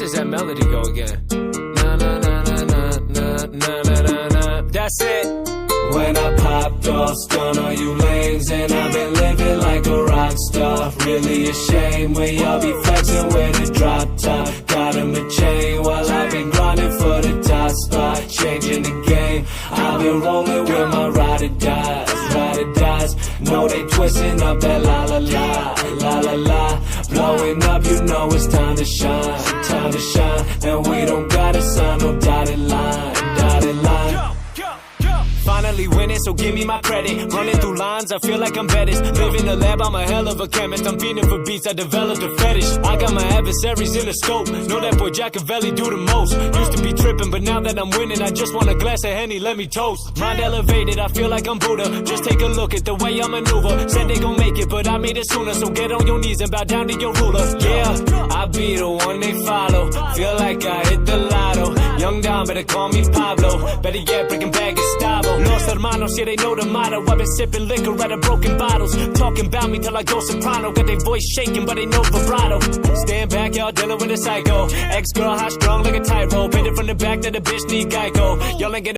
does that melody go again? Na na na na na na na na na na. That's it. When I popped off, stun on you lanes, and I've been living like a rock star. Really a shame when y'all be flexing with a drop top. Got him a chain while I've been grinding for the top spot. Changing the game, I've been rolling with my ride or dies, ride or dies. Know they twisting up that la la la, la la la. Blowing up, you know it's time to shine, time to shine. And we don't gotta sign no dotted line, dotted line. Finally winning, so give me my credit. Running through lines, I feel like I'm Bettis. Live in the lab, I'm a hell of a chemist. I'm feeding for beats, I developed a fetish. I got my adversaries in the scope. Know that boy Jackavelli do the most. Used to be tripping, but now that I'm winning, I just want a glass of Henny, let me toast. Mind elevated, I feel like I'm Buddha. Just take a look at the way I maneuver. Said they gon' make it, but I made it sooner. So get on your knees and bow down to your ruler. Yeah, I be the one they follow. Feel like I hit the lotto. Young Don, better call me Pablo. Better yet, breaking bag Gustavo. Los hermanos, yeah, they know the motto. I've been sipping liquor out of broken bottles. Talking about me till I go soprano. Got their voice shaking, but they know vibrato. Stand back, y'all dealing with a psycho. Ex-girl hot strong like a tightrope. Hit it from the back that the bitch need Geico. Y'all ain't get